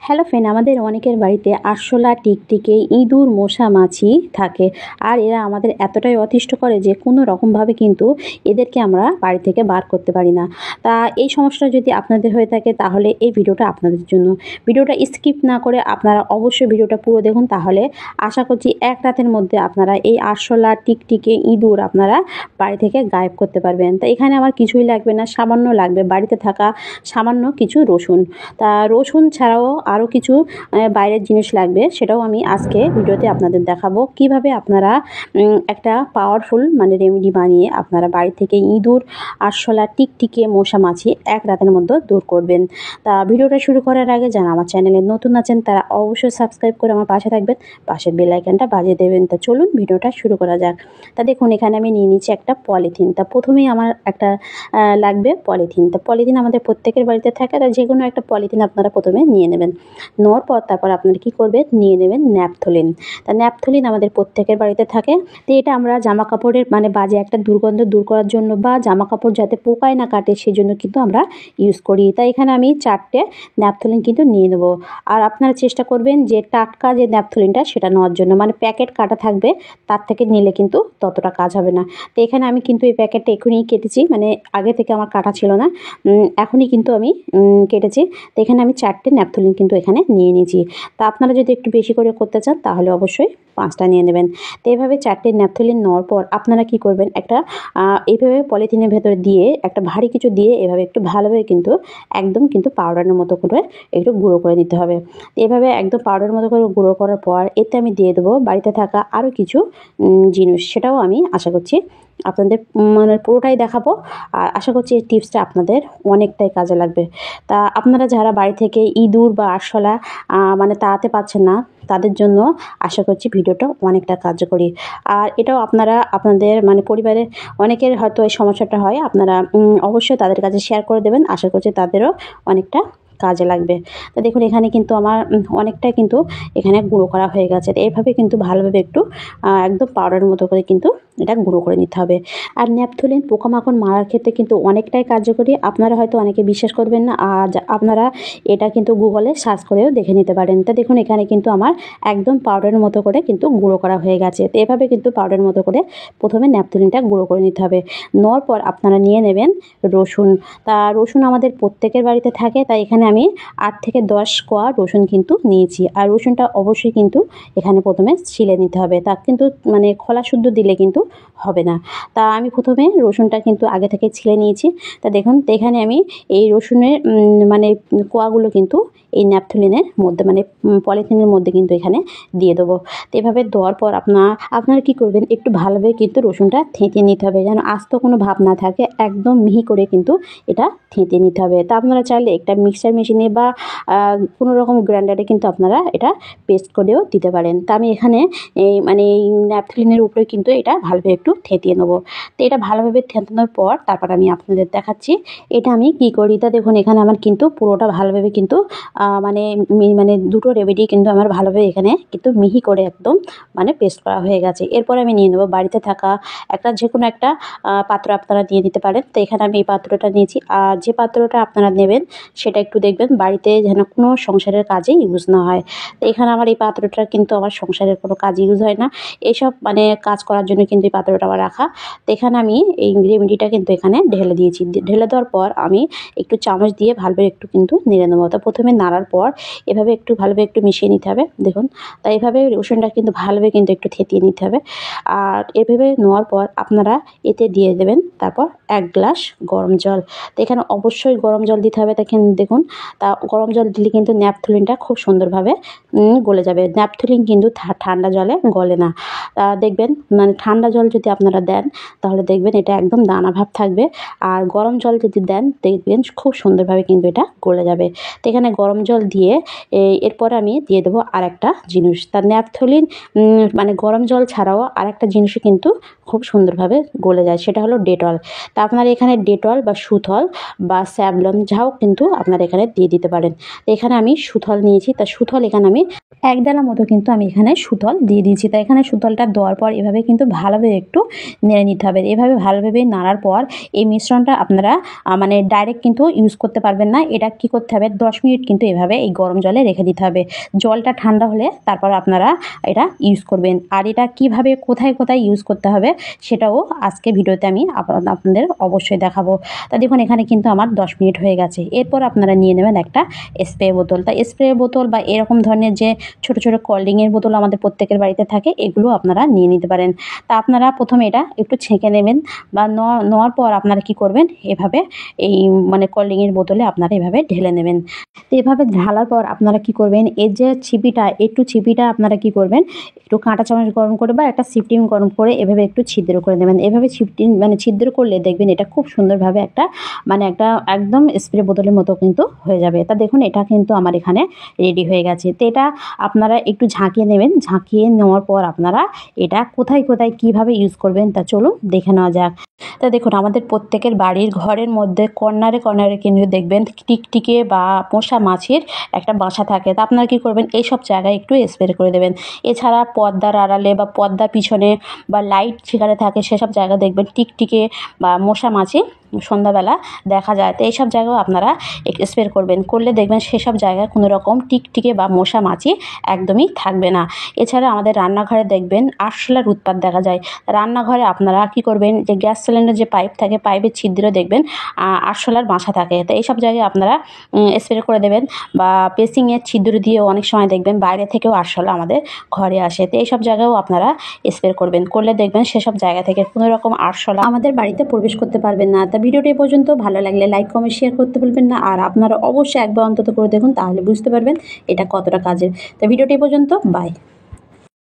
Hello friend, আমাদের অনেকের বাড়িতে আরশোলা, টিকটিকি, ইঁদুর, মশা, মাছি থাকে। আর এরা আমাদের এতটাই অতিষ্ঠ করে যে কোনো রকমভাবে কিন্তু এদেরকে আমরা বাড়ি থেকে বার করতে পারি না। তা এই সমস্যাটা যদি আপনাদের হয়ে থাকে তাহলে এই ভিডিওটা আপনাদের জন্য। ভিডিওটা স্কিপ না করে আপনারা অবশ্যই ভিডিওটা পুরো দেখুন, তাহলে আশা করছি এক রাতের মধ্যে আপনারা এই আরশোলা, টিকটিকি, ইঁদুর আপনারা বাড়ি থেকে গায়েব করতে পারবেন। তা এখানে আমার কিছুই লাগবে না, সামান্য লাগবে বাড়িতে থাকা সামান্য কিছু রসুন। তা রসুন ছাড়াও আরও কিছু বাইরের জিনিস লাগবে, সেটাও আমি আজকে ভিডিওতে আপনাদের দেখাবো কিভাবে আপনারা একটা পাওয়ারফুল রেমেডি বানিয়ে আপনারা বাড়ি থেকে ইঁদুর, আরশোলা, টিকটিকি, মশা, মাছি এক রাতের মধ্যে দূর করবেন। তা ভিডিওটা শুরু করার আগে যারা আমার চ্যানেলে নতুন আছেন তারা অবশ্যই সাবস্ক্রাইব করে আমার পাশে থাকবেন, পাশের বেল আইকনটা বাজিয়ে দেবেন। তা চলুন ভিডিওটা শুরু করা যাক। তা দেখুন এখানে আমি নিয়ে নিচ্ছি একটা পলিথিন। তা প্রথমেই আমার একটা লাগবে পলিথিন। তা পলিথিন আমাদের প্রত্যেকের বাড়িতে থাকে, তা যে কোনো একটা পলিথিন আপনারা প্রথমে নিয়ে নেবেন। নেওয়ার পর তারপর আপনারা কী করবেন, নিয়ে নেবেন ন্যাপথলিন। তা ন্যাপথলিন আমাদের প্রত্যেকের বাড়িতে থাকে। তো এটা আমরা জামা কাপড়ের বাজে একটা দুর্গন্ধ দূর করার জন্য বা জামা কাপড় যাতে পোকায় না কাটে সেই জন্য কিন্তু আমরা ইউজ করি। তাই এখানে আমি 4টে ন্যাপথলিন কিন্তু নিয়ে নেব। আর আপনারা চেষ্টা করবেন যে টাটকা যে ন্যাপথলিনটা সেটা নেওয়ার জন্য, প্যাকেট কাটা থাকবে তার থেকে নিলে কিন্তু ততটা কাজ হবে না। তো এখানে আমি কিন্তু এই প্যাকেটটা এখনই কেটেছি, আগে থেকে আমার কাটা ছিল না, এখনই কিন্তু আমি কেটেছি। তো এখানে আমি 4টে ন্যাপথলিন কিন্তু এখানে নিয়ে নিয়েছি। তা আপনারা যদি একটু বেশি করে করতে চান তাহলে অবশ্যই 5টা নিয়ে নেবেন। তো এইভাবে 4টে ন্যাপথলিন নেওয়ার পর আপনারা কি করবেন, একটা এইভাবে পলিথিনের ভেতরে দিয়ে একটা ভারী কিছু দিয়ে এভাবে একটু ভালোভাবে কিন্তু একদম কিন্তু পাউডারের মতো করে একটু গুঁড়ো করে নিতে হবে। তো এভাবে একদম পাউডারের মতো করে গুঁড়ো করার পর এতে আমি দিয়ে দেবো বাড়িতে থাকা আরও কিছু জিনিস, সেটাও আমি আশা করছি আপনাদের পুরোটাই দেখাবো। আর আশা করছি এই টিপসটা আপনাদের অনেকটাই কাজে লাগবে। তা আপনারা যারা বাড়ি থেকে ইঁদুর বা আরশোলা তাড়াতে পারছেন না তাদের জন্য আশা করছি ভিডিওটা অনেকটা কার্যকরী। আর এটাও আপনারা আপনাদের পরিবারের অনেকের হয়তো এই সমস্যাটা হয়, আপনারা অবশ্যই তাদের কাছে শেয়ার করে দেবেন। আশা করছি তাদেরও অনেকটা কাজে লাগবে। তো দেখুন এখানে কিন্তু আমার অনেকটাই কিন্তু এখানে গুঁড়ো করা হয়ে গেছে। তো এইভাবে কিন্তু ভালোভাবে একটু একদম পাউডারের মতো করে কিন্তু এটা গুঁড়ো করে নিতে হবে। আর ন্যাপথলিন পোকামাকড় মারার ক্ষেত্রে কিন্তু অনেকটাই কার্যকরী। আপনারা হয়তো অনেকে বিশ্বাস করবেন না, আর আপনারা এটা কিন্তু গুগলে সার্চ করেও দেখে নিতে পারেন। তো দেখুন এখানে কিন্তু আমার একদম পাউডারের মতো করে কিন্তু গুঁড়ো করা হয়ে গেছে। তো এভাবে কিন্তু পাউডারের মতো করে প্রথমে ন্যাপথলিনটা গুঁড়ো করে নিতে হবে। নেওয়ার পর আপনারা নিয়ে নেবেন রসুন। তা রসুন আমাদের প্রত্যেকের বাড়িতে থাকে, তাই এখানে আমি 8 থেকে 10 কোয়া রসুন কিন্তু নিয়েছি। আর রসুনটা অবশ্যই কিন্তু এখানে প্রথমে ছিলে নিতে হবে, তা কিন্তু খোলা শুদ্ধ দিলে কিন্তু হবে না। তা আমি প্রথমে রসুনটা কিন্তু আগে থেকে ছিলে নিয়েছি। তা দেখুন তো এখানে আমি এই রসুনের কোয়াগুলো কিন্তু এই ন্যাপথলিনের মধ্যে পলিথিনের মধ্যে কিন্তু এখানে দিয়ে দেবো। তো এভাবে দেওয়ার পর আপনারা কী করবেন, একটু ভালোভাবে কিন্তু রসুনটা থেঁতে নিতে হবে, যেন আস্ত কোনো ভাব না থাকে, একদম মিহি করে কিন্তু এটা থেঁতে নিতে হবে। তা আপনারা চাইলে একটা মিক্সার মেশিনে বা কোনো রকম গ্রাইন্ডারে কিন্তু আপনারা এটা পেস্ট করেও দিতে পারেন। তা আমি এখানে এই এই ন্যাপথলিনের উপরে কিন্তু এটা ভালোভাবে একটু থেঁতিয়ে নেবো। তো এটা ভালোভাবে থেঁতানোর পর তারপর আমি আপনাদের দেখাচ্ছি এটা আমি কী করি। তা দেখুন এখানে আমার কিন্তু পুরোটা ভালোভাবে কিন্তু দুটো রেমেডি কিন্তু আমার ভালোভাবে এখানে কিন্তু মিহি করে একদম পেস্ট করা হয়ে গেছে। এরপর আমি নিয়ে নেবো বাড়িতে থাকা যে কোনো একটা পাত্র আপনারা দিয়ে দিতে পারেন। তো এখানে আমি এই পাত্রটা নিয়েছি। আর যে পাত্রটা আপনারা নেবেন সেটা একটু দেখবেন বাড়িতে যেন কোনো সংসারের কাজে ইউজ না হয়। তো এখানে আমার এই পাত্রটা কিন্তু আমার সংসারের কোনো কাজে ইউজ হয় না, এইসব কাজ করার জন্য কিন্তু এই পাত্রটা আমার রাখা। তো এখানে আমি এই রেমেডিটা কিন্তু এখানে ঢেলে দিয়েছি। ঢেলে দেওয়ার পর আমি একটু চামচ দিয়ে ভালোভাবে একটু কিন্তু নেড়ে নেবো। তো প্রথমে নাড়ার পর এভাবে একটু ভালোভাবে একটু মিশিয়ে নিতে হবে। দেখুন তাই এইভাবে রসুনটা কিন্তু ভালোভাবে কিন্তু একটু থেতিয়ে নিতে হবে। আর এভাবে নেওয়ার পর আপনারা এতে দিয়ে দেবেন তারপর 1 গ্লাস গরম জল। তো এখানে অবশ্যই গরম জল দিতে হবে। দেখুন তা গরম জল দিলে কিন্তু ন্যাপথলিনটা খুব সুন্দরভাবে গলে যাবে। ন্যাপথলিন কিন্তু ঠান্ডা জলে গলে না। দেখবেন ঠান্ডা জল যদি আপনারা দেন তাহলে দেখবেন এটা একদম দানা ভাব থাকবে, আর গরম জল যদি দেন দেখবেন খুব সুন্দরভাবে কিন্তু এটা গলে যাবে। তো এখানে গরম জল দিয়ে এরপর আমি দিয়ে দেবো আরেকটা জিনিস। তার ন্যাপথলিন গরম জল ছাড়াও আরেকটা জিনিসও কিন্তু খুব সুন্দরভাবে গলে যায়, সেটা হলো ডেটল। তা আপনারা এখানে ডেটল বা সুথল বা স্যাভলন যাও কিন্তু আপনারা এখানে দিয়ে দিতে পারেন। তো এখানে আমি সুথল নিয়েছি, তা সুথল এখানে আমি 1 ডালা মতো কিন্তু আমি এখানে সুথল দিয়ে দিয়েছি। তা এখানে সুথলটা দেওয়ার পর এভাবে কিন্তু ভালোভাবে একটু নেড়ে নিতে হবে। এভাবে ভালোভাবে নাড়ার পর এই মিশ্রণটা আপনারা মানে ডাইরেক্ট কিন্তু ইউজ করতে পারবেন না। এটা কি করতে হবে, 10 মিনিট কিন্তু এভাবে এই গরম জলে রেখে দিতে হবে। জলটা ঠান্ডা হলে তারপর আপনারা এটা ইউজ করবেন। আর এটা কিভাবে কোথায় কোথায় ইউজ করতে হবে সেটাও আজকে ভিডিওতে আমি আপনাদের অবশ্যই দেখাবো। তা দেখুন এখানে কিন্তু আমার 10 মিনিট হয়ে গেছে। এরপর আপনারা নিয়ে নেবেন একটা স্প্রে বোতল। তা স্প্রে বোতল বা এরকম ধরনের যে ছোট ছোট কোল্ড ড্রিঙ্কের বোতল আমাদের প্রত্যেকের বাড়িতে থাকে, এগুলো আপনারা নিয়ে নিতে পারেন। তা আপনারা প্রথমে এটা একটু ছেঁকে নেবেন বা নেওয়ার পর আপনারা কি করবেন, এভাবে এই মানে কোল্ড ড্রিঙ্কের বোতলে আপনারা এভাবে ঢেলে নেবেন। তো এভাবে ঢালার পর আপনারা কি করবেন, এর যে ছিপিটা আপনারা কি করবেন, একটু কাঁটা চামচ গরম করে বা একটা সিফটিং গরম করে এভাবে একটু ছিদ্র করে দেবেন। এভাবে ছিদ্র করলে দেখবেন এটা খুব সুন্দরভাবে একটা একদম স্প্রে বোতলের মতো কিন্তু হয়ে যাবে। তা দেখুন এটা কিন্তু আমার এখানে রেডি হয়ে গেছে। তো এটা আপনারা একটু ঝাঁকিয়ে নেবেন। ঝাঁকিয়ে নেওয়ার পর আপনারা এটা কোথায় কোথায় কীভাবে ইউজ করবেন তা চলুন দেখে নেওয়া যাক। তা দেখুন আমাদের প্রত্যেকের বাড়ির ঘরের মধ্যে কর্নারে কর্নারে কিন্তু দেখবেন টিকটিকে বা পোষা মাছির একটা বাসা থাকে। তা আপনারা কী করবেন, এইসব জায়গায় একটু স্প্রে করে দেবেন। এছাড়া পর্দার আড়ালে বা পর্দার পিছনে বা লাইট যেখানে থাকে সেসব জায়গা দেখবেন টিকটিকে বা মশা মাছি সন্ধ্যাবেলা দেখা যায়। তো এইসব জায়গাও আপনারা স্প্রে করবেন। করলে দেখবেন সেসব জায়গায় কোনো রকম টিকটিকে বা মশা মাছি একদমই থাকবে না। এছাড়া আমাদের রান্নাঘরে দেখবেন আরশোলার উৎপাত দেখা যায়। রান্নাঘরে আপনারা কি করবেন, যে গ্যাস সিলিন্ডার যে পাইপ থাকে, পাইপের ছিদ্রে দেখবেন আরশোলার বাসা থাকে। তো এইসব জায়গায় আপনারা স্প্রে করে দেবেন। বা পেসিংয়ের ছিদ্র দিয়েও অনেক সময় দেখবেন বাইরে থেকেও আরশোলা আমাদের ঘরে আসে। তো এইসব জায়গায়ও আপনারা স্প্রে করবেন। করলে দেখবেন সেসব জায়গা থেকে কোনো রকম আরশোলা আমাদের বাড়িতে প্রবেশ করতে পারবেন না। তা ভিডিওটি এ পর্যন্ত, ভালো লাগলে লাইক কমেন্ট শেয়ার করতে ভুলবেন না। আর আপনারা অবশ্যই একবার অন্তত করে দেখুন, তাহলে বুঝতে পারবেন এটা কতটা কাজের। তো ভিডিওটি এ পর্যন্ত, বাই।